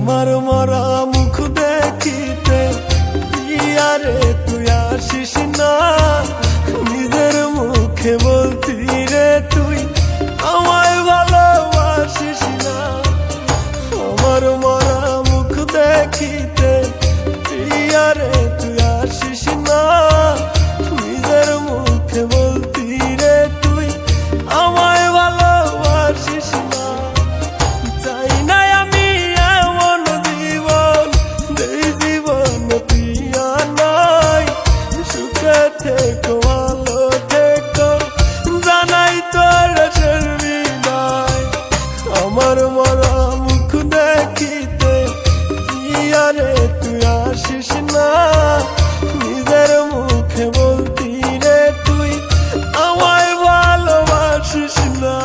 আমার মরা মুখ দেখিতে প্রিয়ারে তুই আসিস না, নিজের মুখে বলতি রে তুই আমায় ভালোবাসিস না। আমার মরা মুখ দেখিতে প্রিয়ারে তুই আসিস না, নিজের মুখে বলতি রে তুই আমায় ভালোবাসিস না। চাই না আমি এমন জীবন, যেই জীবন প্রিয়া নাই, সুখে থেকো ভালো থেকো জানাই তোর শেষ বিদায়। আমার মরা মুখ দেখিতে প্রিয়ারে তুই আসিস না, নিজের মুখে বলতি রে তুই আমায় ভালোবাসিস না।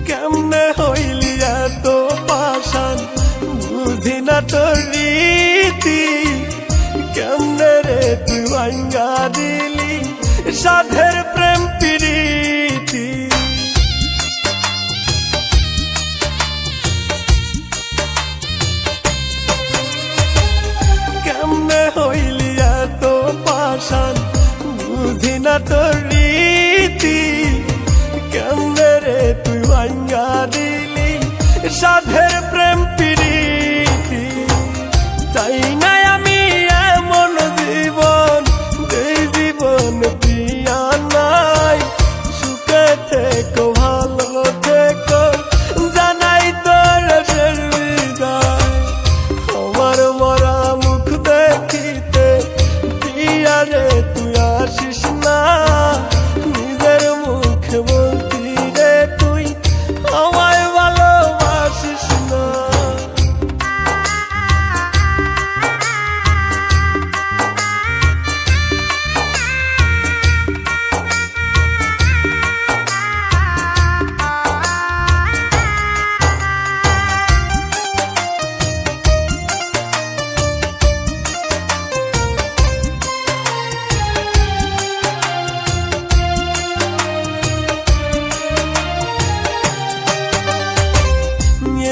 কেমনে হইলি এত পাষাণ, বুঝি না তোর রীতি, কেমনে রে তুই ভাঙ্গা দিলি সাধের প্রেম প্রীতি। কেমনে হইলি এত পাষাণ, বুঝি না তোর রীতি, কেমনে রে তুই ভাঙ্গা দিলি সাধের প্রেম প্রীতি। চাই না আমি এমন জীবন, যেই জীবন প্রিয়া নাই, সুখে থেকো ভালো থেকো জানাই তোর শেষ বিদায়। আমার মরা মুখ দেখিতে প্রিয়ারে তুই আসিস না, নিজের মুখে বলতি রে তুই আমায় ভালোবাসিস না।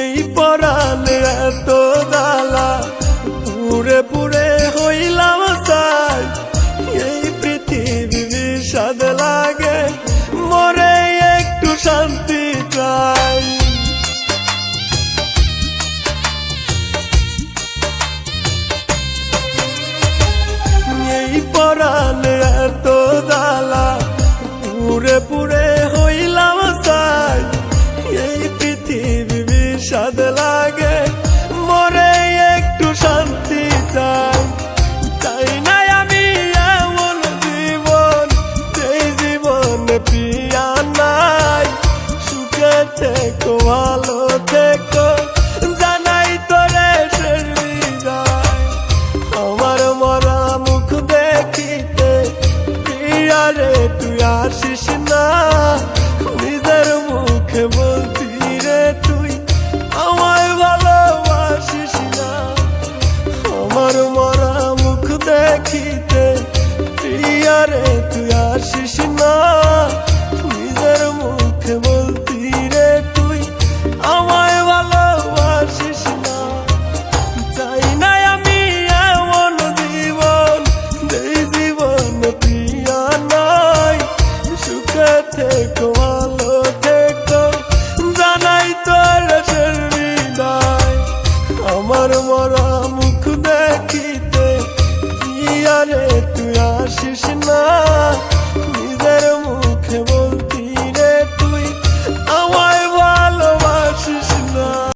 এই পরাণে এত জ্বালা, পুরে পুরে হইলাম চাই, এই পৃথিবী বিষাদ লাগে মরে একটু শান্তি চাই। এই পরাণে এত জ্বালা, পুরে পুরে হইলাম চাই, এই পৃথিবী বিষাদ লাগে মরে একটু শান্তি চাই। চাই না আমি এমন জীবন, যেই জীবন প্রিয়া নাই, সুখে থেকো ভালো থেকো জানাই তোরে শেষ বিদায়। আমার মরা মুখ দেখিতে প্রিয়ারে তুই আসিস না, নিজের মুখে বলতি রে তুই আমায় ভালোবাসিস না। আমার মরা মুখ দেখিতে প্রিয়ারে তুই আসিস না, নিজের মুখে বলতি